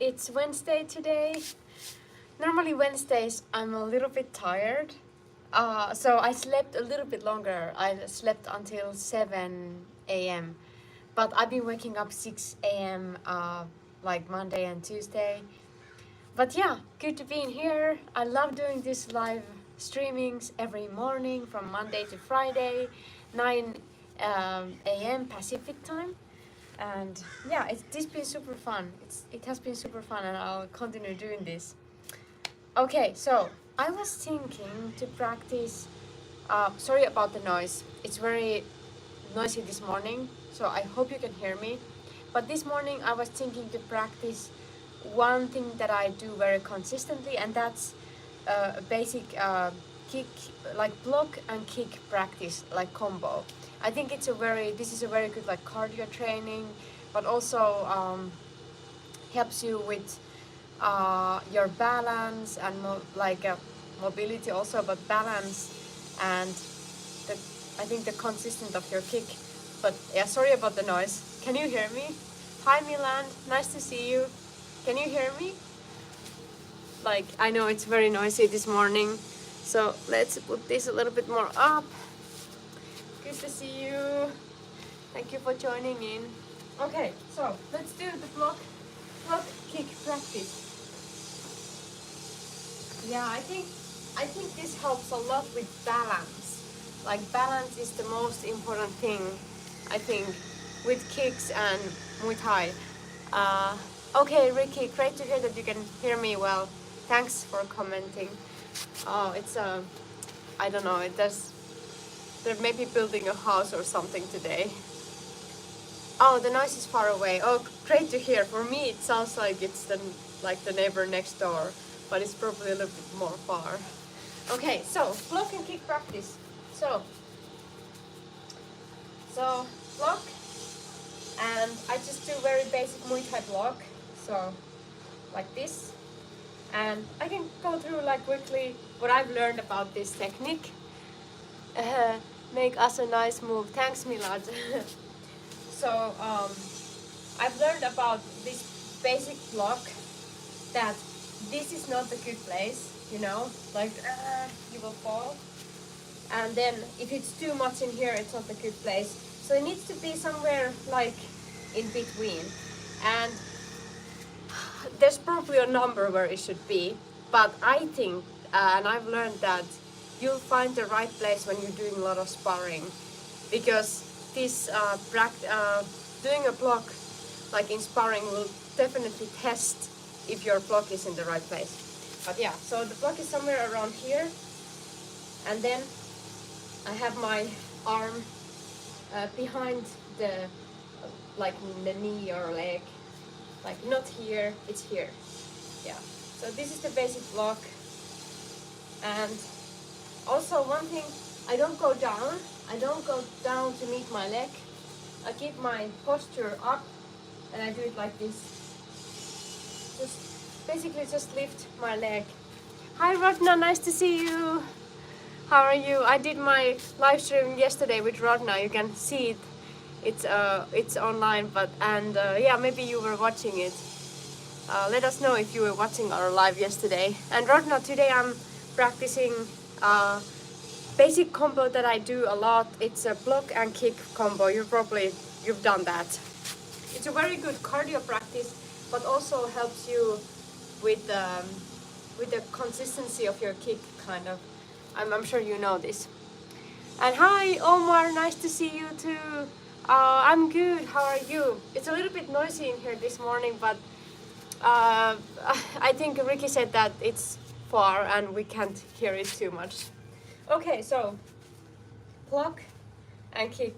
It's Wednesday today. Normally Wednesdays I'm a little bit tired. So I slept a little bit longer. I slept until 7 a.m. But I've been waking up 6 a.m. Like Monday and Tuesday. But yeah, good to be in here. I love doing these live streamings every morning from Monday to Friday, 9 a.m. Pacific time. And yeah, it's been super fun. It has been super fun, and I'll continue doing this. Okay, so I was thinking to practice. Sorry about the noise. It's very noisy this morning, so I hope you can hear me. But this morning I was thinking to practice one thing that I do very consistently, and that's a basic kick, like block and kick practice, like combo. I think this is a very good like cardio training, but also helps you with your balance and mobility also, but balance and the I think the consistent of your kick. But yeah, sorry about the noise. Can you hear me? Hi Milan, nice to see you. Can you hear me? Like, I know it's very noisy this morning, so let's put this a little bit more up. Good to see you. Thank you for joining in. Okay, so let's do the block kick practice. Yeah, I think this helps a lot with balance. Like, balance is the most important thing, I think, with kicks and Muay Thai. Okay, Ricky, great to hear that you can hear me well. Thanks for commenting. Oh, it's I don't know. They're maybe building a house or something today. Oh, the noise is far away. Oh, great to hear. For me, it sounds like it's the neighbor next door, but it's probably a little bit more far. Okay, so block and kick practice. So block, and I just do very basic Muay Thai block. So like this, and I can go through like quickly what I've learned about this technique. Make us a nice move. Thanks, Milad. So I've learned about this basic block that this is not a good place, you know, like you will fall. And then if it's too much in here, it's not a good place. So it needs to be somewhere like in between. And there's probably a number where it should be, but I think, and I've learned that you'll find the right place when you're doing a lot of sparring, because this doing a block like in sparring will definitely test if your block is in the right place. But yeah, so the block is somewhere around here, and then I have my arm behind the like the knee or leg, like not here, it's here. Yeah, so this is the basic block. And also one thing, I don't go down to meet my leg. I keep my posture up, and I do it like this. Basically just lift my leg. Hi Rodna, nice to see you. How are you? I did my live stream yesterday with Rodna. You can see it. It's online, but yeah, maybe you were watching it. Let us know if you were watching our live yesterday. And Rodna, today I'm practicing basic combo that I do a lot. It's a block and kick combo. You've done that. It's a very good cardio practice, but also helps you with the consistency of your kick, kind of. I'm sure you know this. And hi Omar, nice to see you too. I'm good. How are you? It's a little bit noisy in here this morning, but I think Ricky said that it's far and we can't hear it too much. Okay, so block and kick.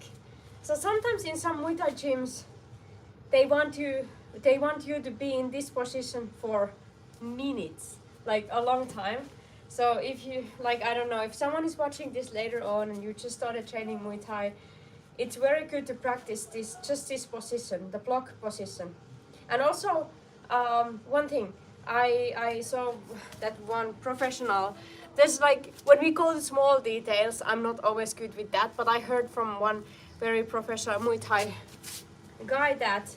So sometimes in some Muay Thai gyms, they want you to be in this position for minutes, like a long time. So if you, like, I don't know, if someone is watching this later on and you just started training Muay Thai, it's very good to practice this position, the block position. And also, one thing, I saw that one professional, there's like, when we call the small details, I'm not always good with that, but I heard from one very professional Muay Thai guy that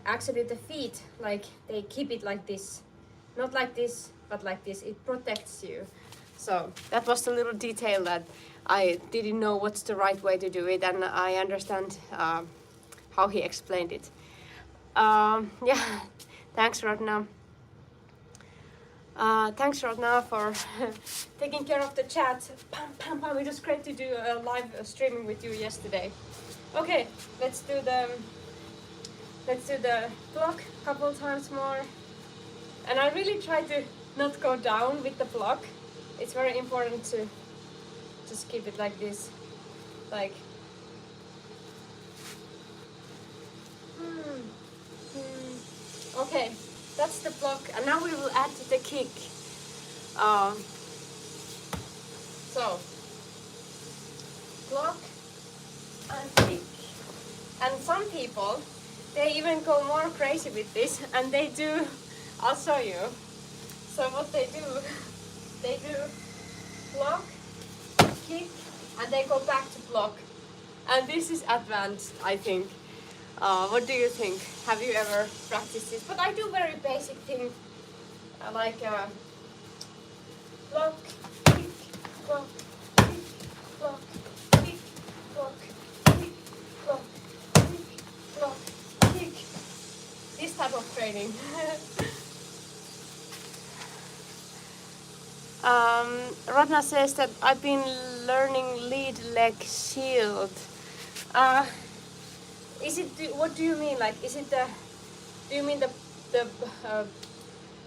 actually the feet, like they keep it like this, not like this, but like this. It protects you. So that was the little detail that I didn't know what's the right way to do it, and I understand how he explained it. Yeah, thanks Rodna. Thanks Rodna for taking care of the chat. Pam, pam, pam. It was great to do a live streaming with you yesterday. Okay, let's do the block a couple times more. And I really try to not go down with the block. It's very important to just keep it like this. Like okay, that's the block, and now we will add the kick. So block and kick. And some people, they even go more crazy with this, and they do. I'll show you. So what they do block, kick, and they go back to block. And this is advanced, I think. What do you think? Have you ever practiced this? But I do very basic things like block, kick, block, kick, block, kick, block, kick, block, kick, block, kick. This type of training. Radna says that I've been learning lead leg shield. Is it? What do you mean? Like, is it the? Do you mean the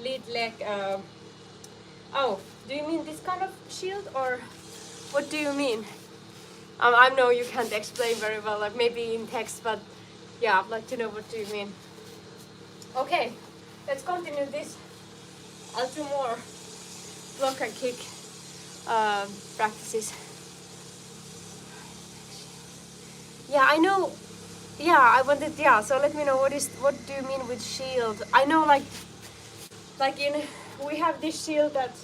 lead leg? Oh, do you mean this kind of shield, or what do you mean? I know you can't explain very well, like maybe in text, but yeah, I'd like to know what do you mean. Okay, let's continue this. I'll do more block and kick practices. Yeah, I know. Yeah, I wanted. Yeah, so let me know what do you mean with shield? I know, like we have this shield that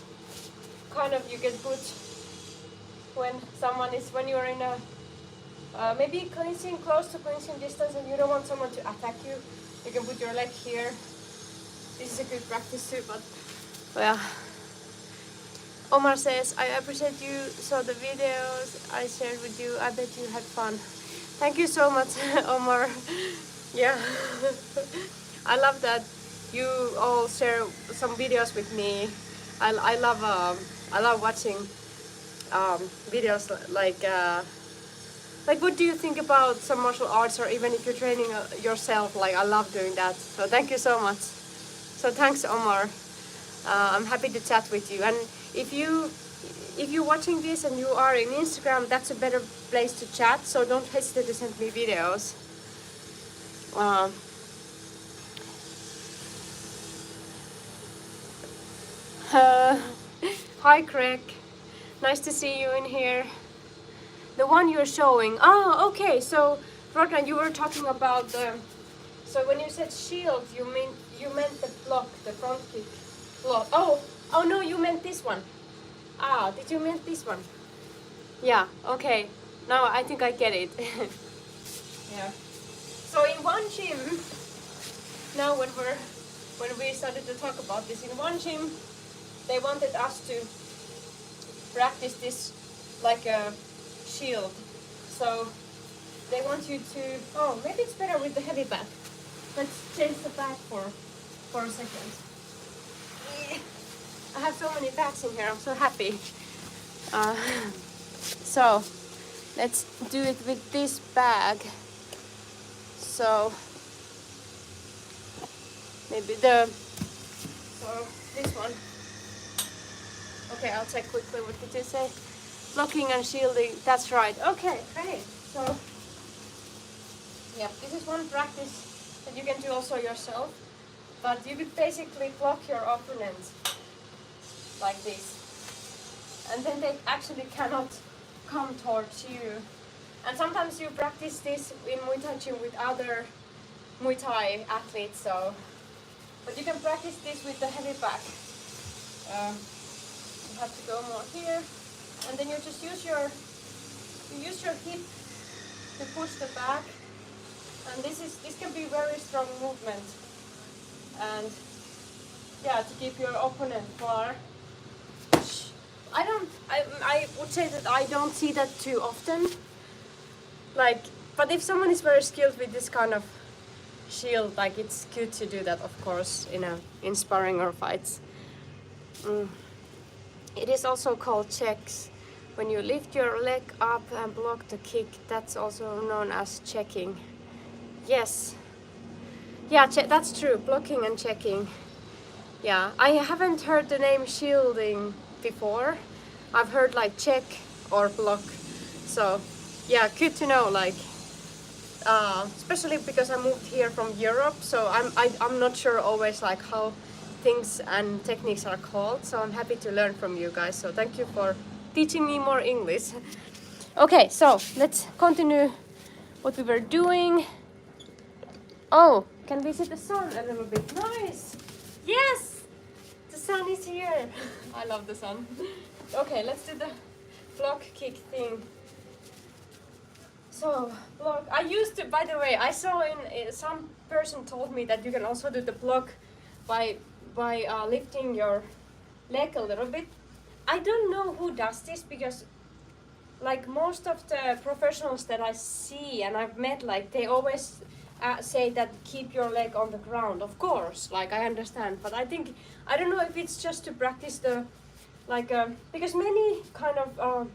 kind of you can put when you're in a maybe close to clinching distance, and you don't want someone to attack you. You can put your leg here. This is a good practice too, but well. Omar says, I appreciate you saw the videos I shared with you. I bet you had fun. Thank you so much, Omar. Yeah, I love that you all share some videos with me. I love watching videos like what do you think about some martial arts, or even if you're training yourself. Like, I love doing that. So thank you so much. So thanks, Omar. I'm happy to chat with you. And if you're watching this and you are in Instagram, that's a better place to chat. So don't hesitate to send me videos. Hi, Craig. Nice to see you in here. The one you're showing. Oh, okay. So, Rodna, you were talking about the. So when you said shield, you meant the block, the front kick block. Oh no, you meant this one. Ah, did you mean this one? Yeah. Okay. Now I think I get it. Yeah. So in one gym, now when we started to talk about this, in one gym, they wanted us to practice this like a shield. So they want you to. Oh, maybe it's better with the heavy bag. Let's change the bag for a second. I have so many bags in here. I'm so happy. So let's do it with this bag. So maybe so this one. Okay, I'll check quickly. What did you say? Blocking and shielding. That's right. Okay, great. So yeah, this is one practice that you can do also yourself. But you could basically block your opponent like this, and then they actually cannot come towards you. And sometimes you practice this in Muay Thai gym with other Muay Thai athletes. So, but you can practice this with the heavy bag. You have to go more here, and then you just use your hip to push the back, And this can be very strong movement. And yeah, to keep your opponent far. I would say that I don't see that too often. Like, but if someone is very skilled with this kind of shield, like it's good to do that, of course, in sparring or fights. It is also called checks. When you lift your leg up and block the kick, that's also known as checking. Yes. Yeah, that's true. Blocking and checking. Yeah, I haven't heard the name shielding before. I've heard like check or block. So yeah, good to know. Like, especially because I moved here from Europe, so I'm not sure always like how things and techniques are called. So I'm happy to learn from you guys. So thank you for teaching me more English. Okay, so let's continue what we were doing. Oh, can we see the sun a little bit? Nice. Yes, the sun is here. I love the sun. Okay, let's do the block kick thing. So, block. I used to, by the way, I saw in some person told me that you can also do the block by lifting your leg a little bit. I don't know who does this because like most of the professionals that I see and I've met, like they always say that keep your leg on the ground. Of course, like I understand, but I think I don't know if it's just to practice the like because many kind of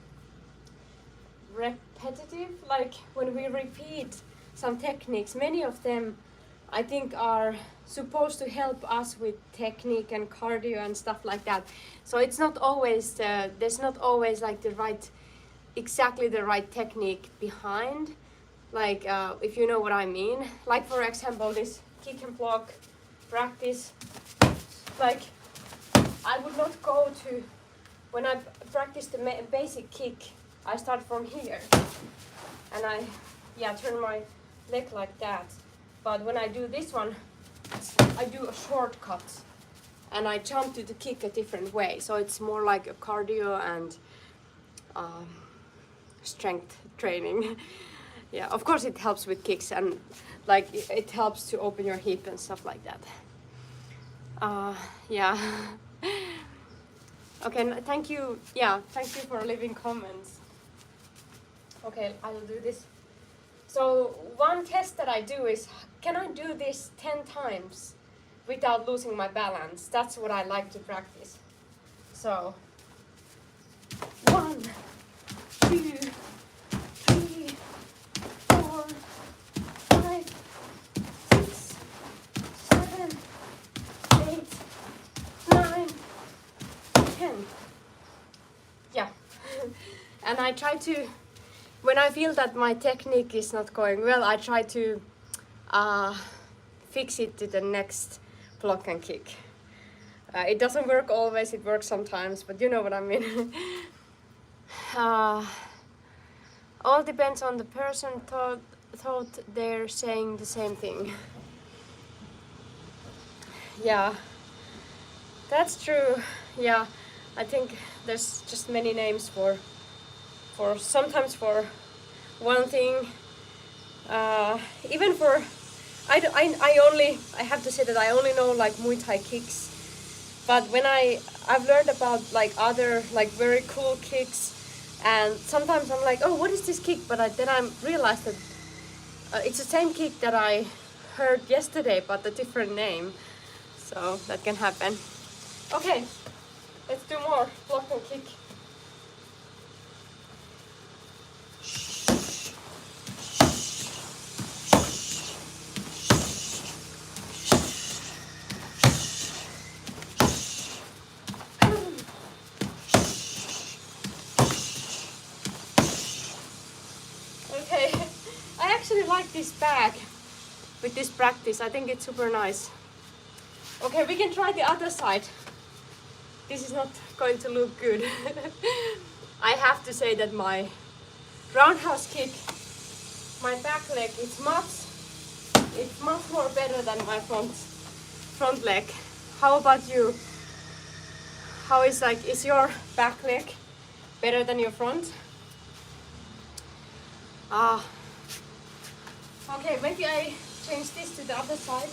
repetitive, like when we repeat some techniques, many of them I think are supposed to help us with technique and cardio and stuff like that. So it's not always there's not always like exactly the right technique behind, like if you know what I mean. Like for example, this kick and block practice, like I would not go to, when I practice the basic kick, I start from here and I turn my leg like that. But when I do this one, I do a shortcut and I jump to the kick a different way. So it's more like a cardio and strength training. Yeah, of course it helps with kicks and like it helps to open your hip and stuff like that. Yeah. Okay, thank you. Yeah, thank you for leaving comments. Okay, I will do this. So one test that I do is, can I do this 10 times without losing my balance? That's what I like to practice. So 1, 2, 3, 4, 5, 6, 7, 8, 9, 10. Yeah. And I try to, when I feel that my technique is not going well, I try to fix it to the next block and kick. It doesn't work always, it works sometimes, but you know what I mean. All depends on the person. Thought they're saying the same thing. Yeah, that's true. Yeah, I think there's just many names for sometimes for one thing. Even for I have to say that I only know like Muay Thai kicks. But when I've learned about like other like very cool kicks, and sometimes I'm like, oh, what is this kick? But then I realized that it's the same kick that I heard yesterday, but a different name. So that can happen. Okay, let's do more block and kick. Like this bag with this practice. I think it's super nice. Okay, we can try the other side. This is not going to look good. I have to say that my roundhouse kick, my back leg, it's much more better than my front leg. How about you? How is your back leg better than your front? Okay, maybe I change this to the other side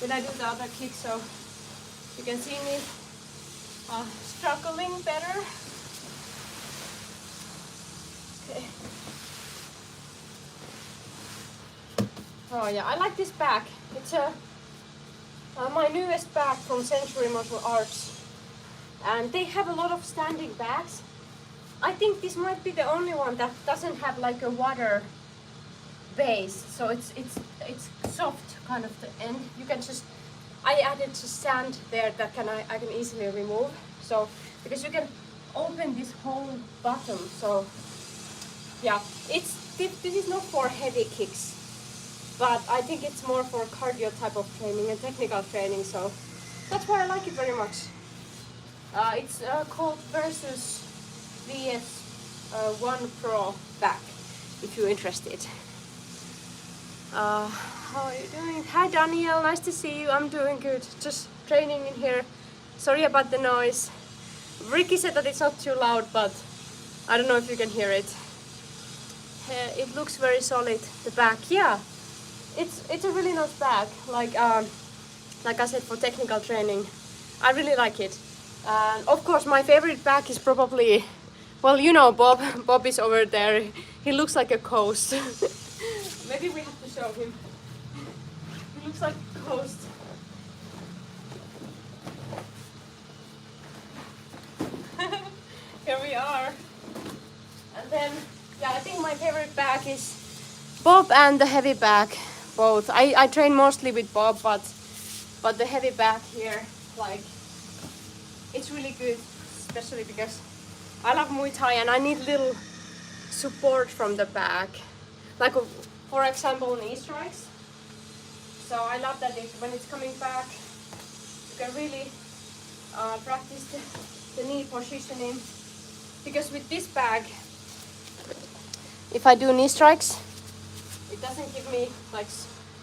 when I do the other kick, so you can see me struggling better. Okay. Oh yeah, I like this bag. It's my newest bag from Century Martial Arts, and they have a lot of standing bags. I think this might be the only one that doesn't have like a water base, so it's soft kind of the end. You can just, I added just sand there that I can easily remove. So because you can open this whole bottom, so yeah, this is not for heavy kicks, but I think it's more for cardio type of training and technical training. So that's why I like it very much. It's called Versus VS 1 Pro back, if you're interested. How are you doing? Hi Daniel, nice to see you. I'm doing good. Just training in here. Sorry about the noise. Ricky said that it's not too loud, but I don't know if you can hear it. It looks very solid, the back. Yeah, it's a really nice bag. Like I said, for technical training, I really like it. And of course, my favorite bag is probably, well, you know, Bob. Bob is over there. He looks like a ghost. Maybe we have to show him. He looks like a ghost. Here we are. And then, yeah, I think my favorite bag is Bob and the heavy bag, both. I train mostly with Bob, but the heavy bag here, like, it's really good, especially because I love Muay Thai and I need little support from the back. Like, for example, knee strikes. So I love that when it's coming back, you can really practice the knee positioning. Because with this bag, if I do knee strikes, it doesn't give me like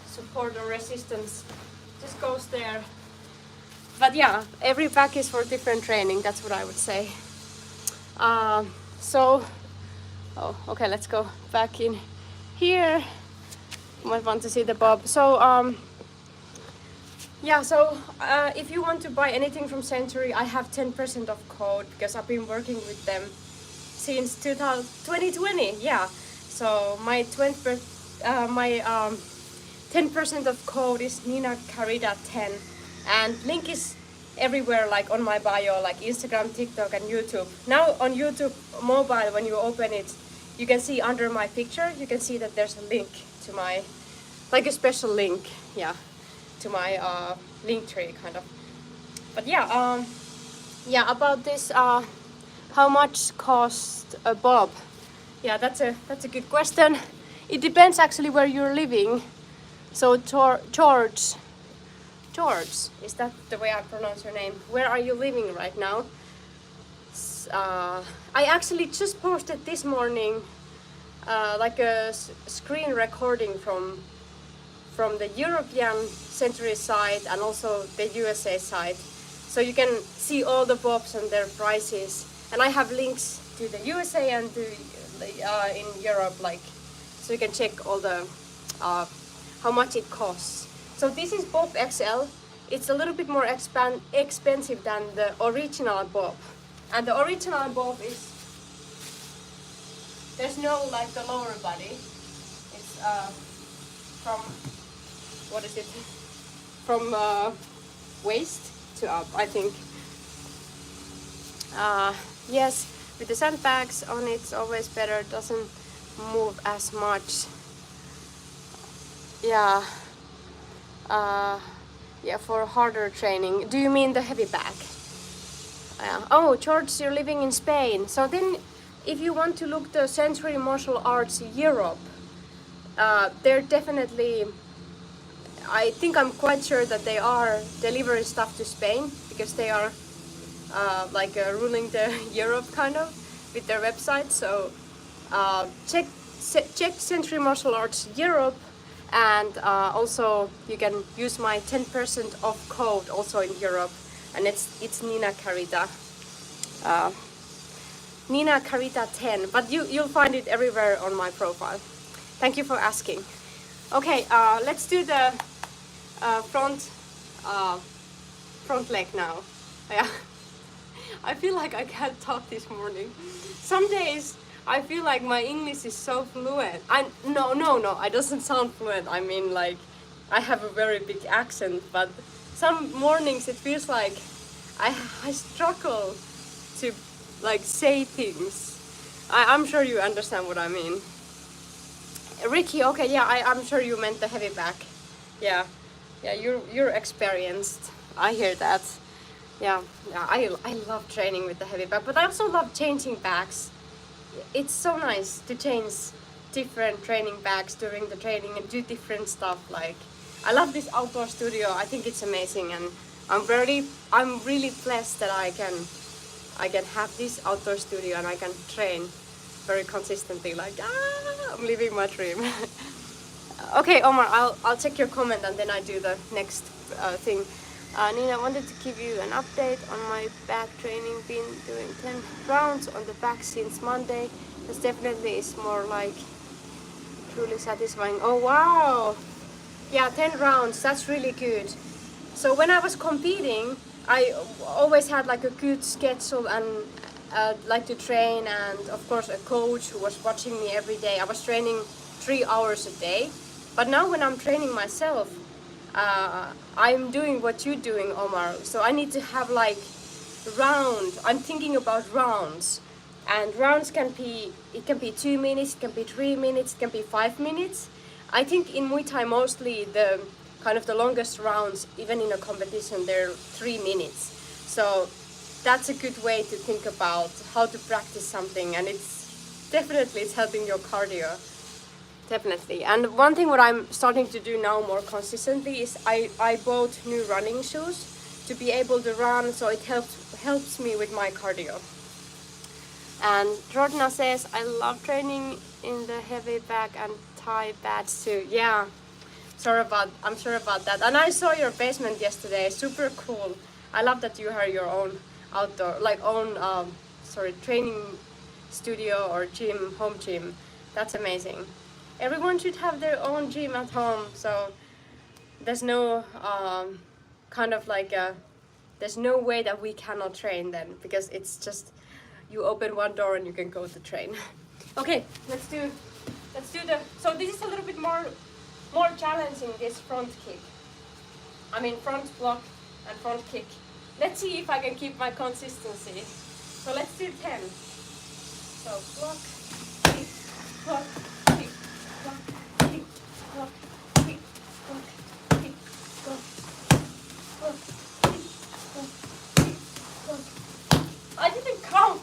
support or resistance. It just goes there. But yeah, every bag is for different training. That's what I would say. Okay, let's go back in here. You might want to see the Bob. So yeah, so if you want to buy anything from Century, I have 10% off code because I've been working with them since 2020. Yeah, so my 10% of code is Nina Carida 10, and link is everywhere, like on my bio, like Instagram, TikTok, and YouTube. Now on YouTube mobile, when you open it, you can see under my picture, you can see that there's a link to my, like a special link, yeah, to my link tree kind of. But yeah, yeah, about this, how much cost a bob? Yeah, that's a good question. It depends actually where you're living. So George, is that the way I pronounce your name? Where are you living right now? I actually just posted this morning like a screen recording from the European Century side and also the USA side. So you can see all the bobs and their prices. And I have links to the USA and to in Europe, like, so you can check all the how much it costs. So this is Bob XL. It's a little bit more expensive than the original Bob. And the original Bob is, there's no like the lower body. It's from, what is it? From waist to up, I think. Yes, with the sandbags on it's always better, doesn't move as much. Yeah. Yeah, for harder training. Do you mean the heavy bag? Oh, George, you're living in Spain. So then, if you want to look the Century Martial Arts Europe, they're definitely, I think I'm quite sure that they are delivering stuff to Spain because they are like ruling the Europe kind of with their website. So check Century Martial Arts Europe, and also you can use my 10% off code also in Europe, and it's Nina Carita. Nina Carita 10, but you'll find it everywhere on my profile. Thank you for asking. Okay, let's do the front leg now. Yeah. I feel like I can't talk this morning. Some days I feel like my English is so fluent. No, it doesn't sound fluent. I mean, like, I have a very big accent, but some mornings it feels like I struggle to like say things. I'm sure you understand what I mean. Ricky, okay, yeah, I'm sure you meant the heavy back. Yeah, you're experienced. I hear that. Yeah, I love training with the heavy back, but I also love changing backs. It's so nice to change different training backs during the training and do different stuff. Like, I love this outdoor studio. I think it's amazing, and I'm really blessed that I can have this outdoor studio and I can train very consistently. Like, I'm living my dream. Okay, Omar, I'll check your comment and then I do the next thing. Nina, I wanted to give you an update on my back training. Been doing 10 rounds on the back since Monday. This definitely is more like truly satisfying. Oh wow! Yeah, 10 rounds, that's really good. So when I was competing, I always had like a good schedule and like to train, and of course a coach who was watching me every day. I was training 3 hours a day. But now when I'm training myself, I'm doing what you're doing, Omar. So I need to have like I'm thinking about rounds. And rounds can be 2 minutes, it can be 3 minutes, it can be 5 minutes. I think in Muay Thai mostly the kind of the longest rounds, even in a competition, they're 3 minutes. So that's a good way to think about how to practice something, and it's helping your cardio. Definitely. And one thing what I'm starting to do now more consistently is I bought new running shoes to be able to run, so it helps me with my cardio. And Rodna says, I love training in the heavy back and Thai pads too. Yeah, I'm sorry about that. And I saw your basement yesterday, super cool. I love that you have your own outdoor, training studio or gym, home gym. That's amazing. Everyone should have their own gym at home, so there's no there's no way that we cannot train then, because it's just you open one door and you can go to train. Okay, let's do so this is a little bit more challenging, this front kick. I mean front block and front kick. Let's see if I can keep my consistency. So let's do 10. So block, kick, block, kick, block, kick, block, kick, block, kick, block, block, kick, block, kick, block. I didn't count.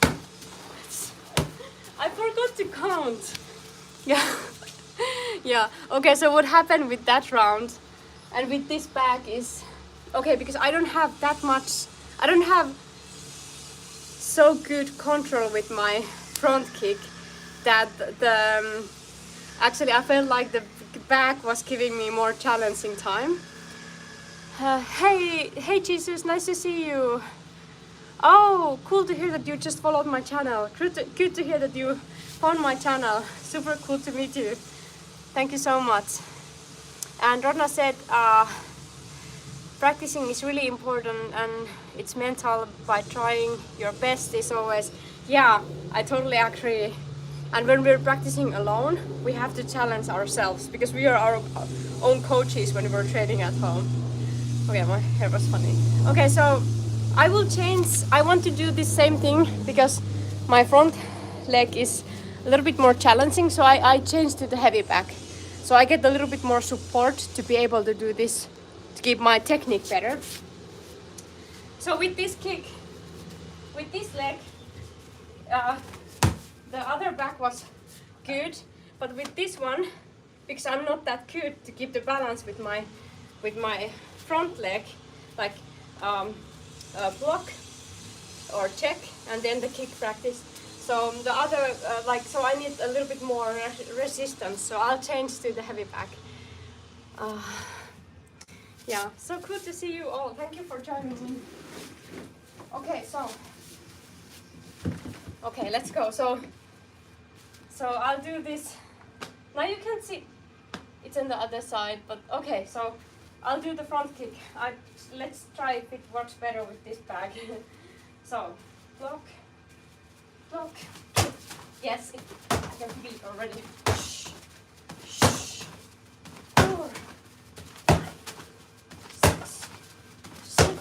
I forgot to count. Yeah. Yeah. Okay, so what happened with that round and with this back is, okay, because I don't have so good control with my front kick that actually I felt like the back was giving me more challenging time. Hey Jesus, nice to see you. Oh, cool to hear that you just followed my channel. Good to hear that you found my channel. Super cool to meet you. Thank you so much. And Rodna said practicing is really important, and it's mental. By trying your best is always, yeah, I totally agree. And when we're practicing alone, we have to challenge ourselves, because we are our own coaches when we're training at home. Okay, my hair was funny. Okay, so I will change. I want to do the same thing because my front leg is a little bit more challenging, so I changed to the heavy back. So I get a little bit more support to be able to do this, to keep my technique better. So with this kick, with this leg, the other back was good, but with this one, because I'm not that good to keep the balance with my front leg, like block or check and then the kick practice. So the other, so I need a little bit more resistance, so I'll change to the heavy back. Yeah, so cool to see you all. Thank you for joining me. Okay, okay, let's go. So I'll do this. Now you can see, it's than the other side, but okay, so I'll do the front kick. Let's try if it works better with this bag. So, block, block. Yes, I can feel it already. 4, 5, 6, 7,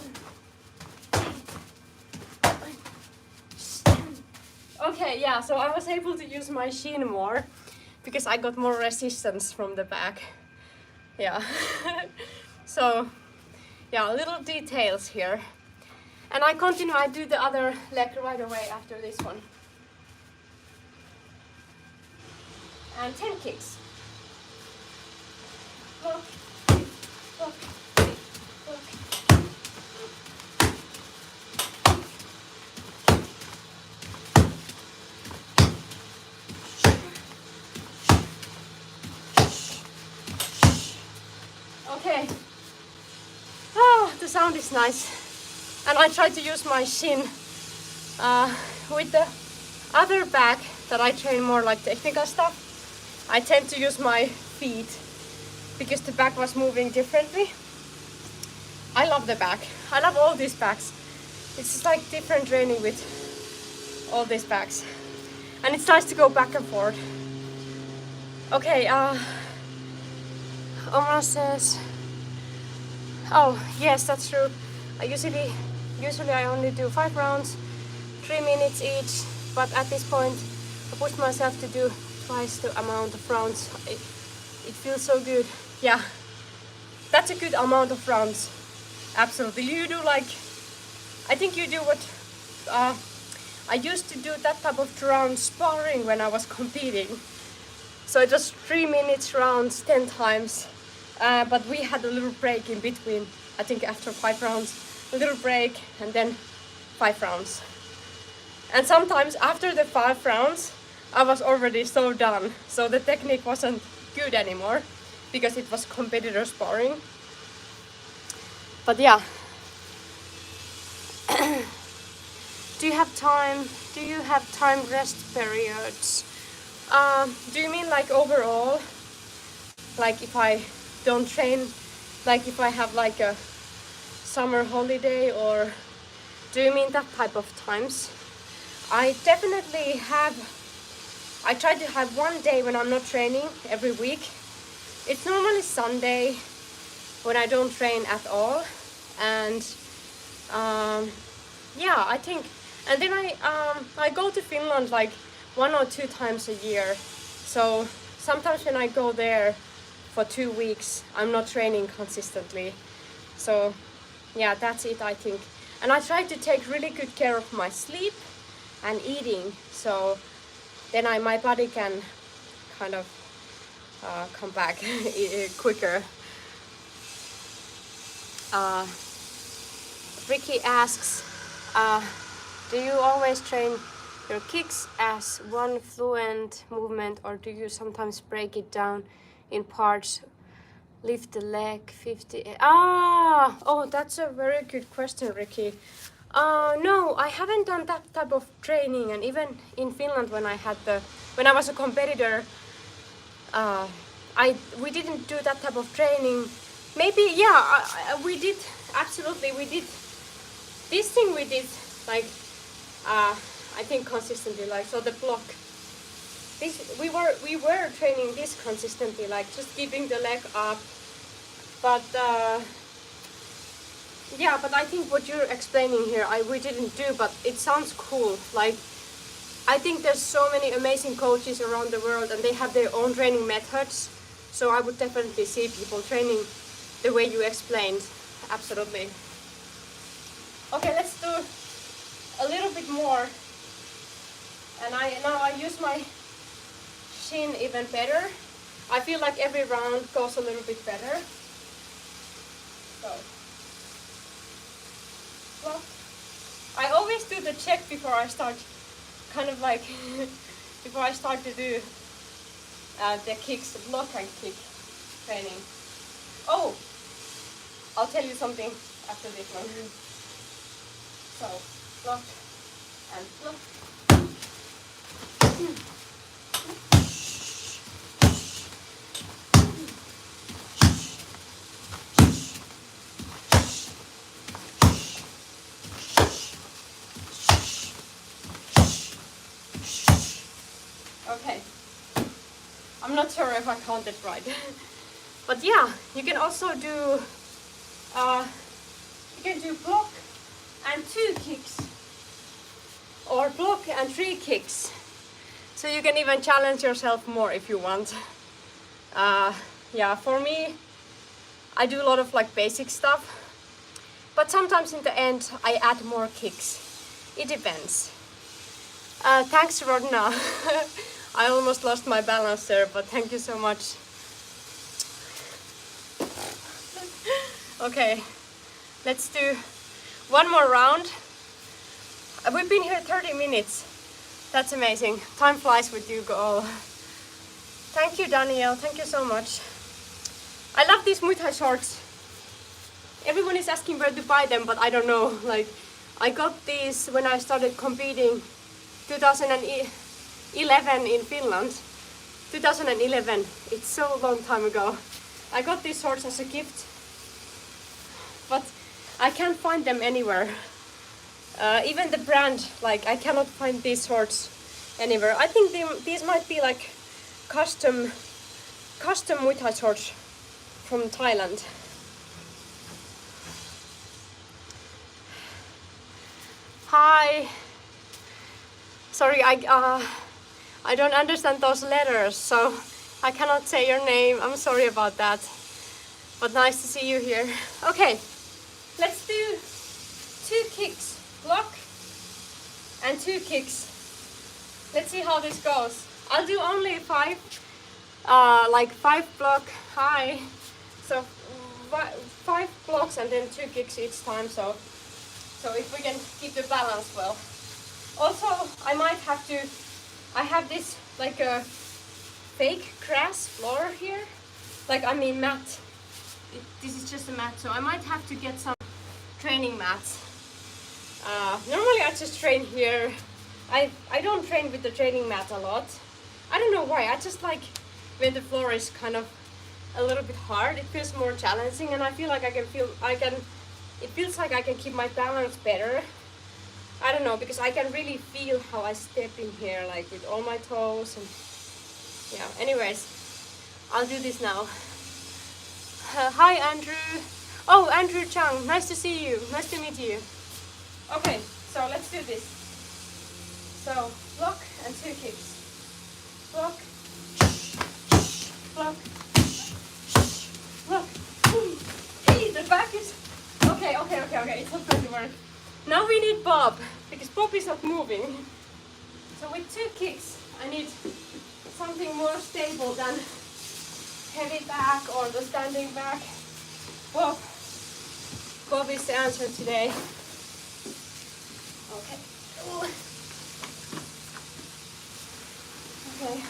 8, 9, 10. Okay, yeah, so I was able to use my shin more because I got more resistance from the back. Yeah. So, yeah, little details here. And I continue, I do the other leg right away after this one. And 10 kicks. Block, block, block. Okay. Oh, the sound is nice. And I try to use my shin with the other back that I train more like technical stuff. I tend to use my feet because the back was moving differently. I love the back. I love all these backs. It's just like different training with all these backs. And it's nice to go back and forth. Okay, Omar says, oh yes, that's true. Usually I only do 5 rounds, 3 minutes each, but at this point I push myself to do twice the amount of rounds. It feels so good. Yeah, that's a good amount of rounds. Absolutely. You do like, I think you do what I used to do that type of round sparring when I was competing. So it was 3 minutes rounds 10 times, but we had a little break in between. I think after 5 rounds, a little break, and then 5 rounds. And sometimes after the 5 rounds, I was already so done. So the technique wasn't good anymore because it was competitor sparring. But yeah. Do you have time rest periods? Do you mean like overall? Like if I don't train, like if I have like a summer holiday, or do you mean that type of times? I definitely have, I try to have one day when I'm not training every week. It's normally Sunday when I don't train at all. And yeah, I think, and then I go to Finland like 1 or 2 times a year. So sometimes when I go there for 2 weeks, I'm not training consistently. So yeah, that's it, I think. And I try to take really good care of my sleep and eating, so then my body can kind of come back quicker. Ricky asks, do you always train your kicks as one fluent movement, or do you sometimes break it down in parts? Lift the leg 50. Oh, that's a very good question, Ricky. No, I haven't done that type of training, and even in Finland when I was a competitor, we didn't do that type of training. Maybe, yeah, we did, absolutely, we did. This thing we did, like, I think consistently, like, so the block. We were training this consistently, like just keeping the leg up. But yeah, but I think what you're explaining here, we didn't do, but it sounds cool. Like, I think there's so many amazing coaches around the world, and they have their own training methods. So I would definitely see people training the way you explained. Absolutely. Okay, let's do a little bit more. And now I use my shin even better. I feel like every round goes a little bit better. So, well, I always do the check before I start, kind of like before I start to do the kicks, the block and kick training. Oh, I'll tell you something after this one. So, block and block. Okay. I'm not sure if I counted right. But yeah, you can also do block and 2 kicks or block and 3 kicks. So you can even challenge yourself more if you want. Yeah, for me, I do a lot of like basic stuff, but sometimes in the end I add more kicks. It depends. Thanks, Rodna. I almost lost my balance there, but thank you so much. Okay, let's do one more round. We've been here 30 minutes. That's amazing. Time flies with you all. Thank you, Danielle. Thank you so much. I love these Muay Thai shorts. Everyone is asking where to buy them, but I don't know. Like, I got these when I started competing 2011 in Finland. 2011. It's so long time ago. I got these shorts as a gift, but I can't find them anywhere. Even the brand, like, I cannot find these shorts anywhere. I think these might be like custom Muay Thai shorts from Thailand. Hi. Sorry, I don't understand those letters, so I cannot say your name. I'm sorry about that. But nice to see you here. Okay, let's do 2 kicks. Block and 2 kicks. Let's see how this goes. I'll do only 5, like 5 block. Hi. So 5 blocks and then 2 kicks each time. So if we can keep the balance well. Also, I might have to. I have this like a fake grass floor here. Like, I mean mat. This is just a mat, so I might have to get some training mats. Normally I just train here. I don't train with the training mat a lot. I don't know why. I just like when the floor is kind of a little bit hard. It feels more challenging, and I feel like it feels like I can keep my balance better. I don't know, because I can really feel how I step in here, like with all my toes and yeah. Anyways, I'll do this now. Hi, Andrew. Oh, Andrew Chang, nice to see you. Nice to meet you. Okay, so let's do this. So, block and 2 kicks. Block, block, block. Hey, the back is... Okay, it's not going to work. Now we need Bob, because Bob is not moving. So with 2 kicks, I need something more stable than heavy back or the standing back. Bob is the answer today. Okay. Okay.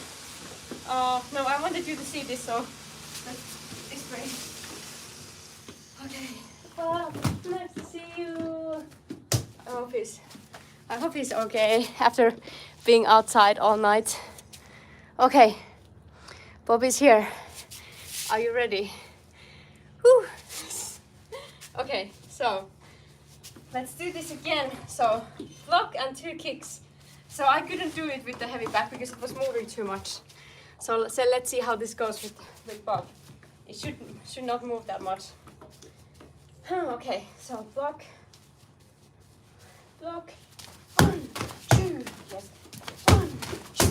No, I wanted you to see this, so this way. Okay. Nice to see you. I hope he's okay after being outside all night. Okay. Bobby's here. Are you ready? Whew. Okay, so let's do this again. So block and 2 kicks. So I couldn't do it with the heavy back because it was moving too much. So let's see how this goes with Bob. It should not move that much. Okay, so block, 1, 2, yes, 1, 2,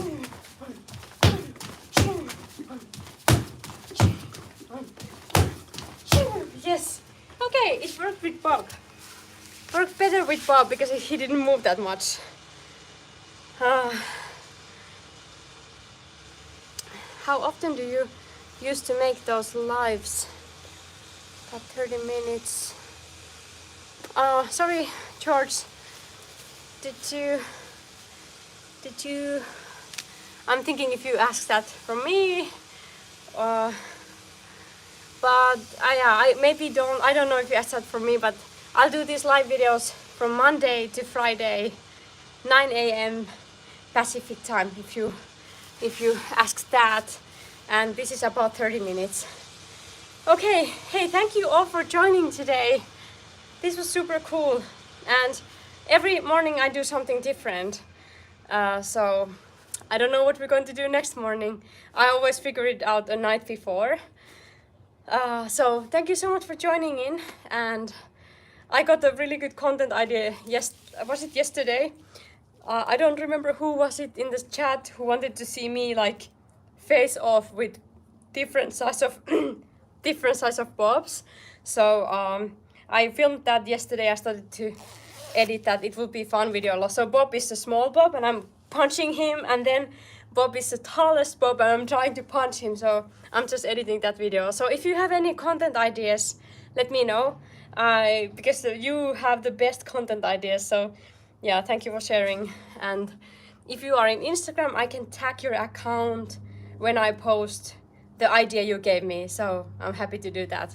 1, 2, 1, 2, yes. Okay, it worked with Bob. Worked better with Bob because he didn't move that much. How often do you used to make those lives? About 30 minutes. Sorry, George. Did you? I'm thinking if you asked that from me. But I maybe don't. I don't know if you asked that from me, but I'll do these live videos from Monday to Friday, 9 a.m. Pacific time. If you ask that, and this is about 30 minutes. Okay, hey, thank you all for joining today. This was super cool, and every morning I do something different. So I don't know what we're going to do next morning. I always figure it out the night before. So thank you so much for joining in, and I got a really good content idea. Was it yesterday? I don't remember who was it in the chat who wanted to see me like face off with different size of different size of bobs. So I filmed that yesterday. I started to edit that. It will be fun video. So Bob is a small Bob, and I'm punching him, and then Bob is the tallest Bob, and I'm trying to punch him. So I'm just editing that video. So if you have any content ideas, let me know. Because you have the best content ideas. So yeah, thank you for sharing. And if you are in Instagram, I can tag your account when I post the idea you gave me. So I'm happy to do that.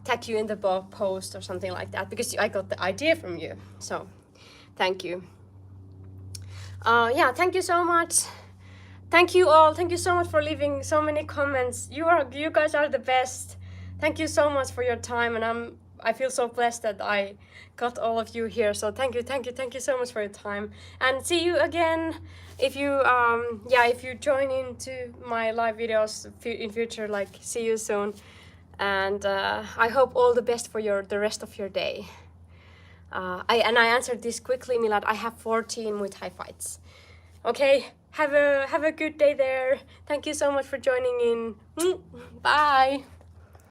Tag you in the post or something like that, because I got the idea from you. So thank you. Yeah, thank you so much. Thank you all. Thank you so much for leaving so many comments. You guys are the best. Thank you so much for your time, and I feel so blessed that I got all of you here. So thank you so much for your time, and see you again if you if you join into my live videos in future. Like, see you soon, and I hope all the best for the rest of your day. I answered this quickly, Milad. I have 14 Muay Thai fights. Okay, have a good day there. Thank you so much for joining in. Bye.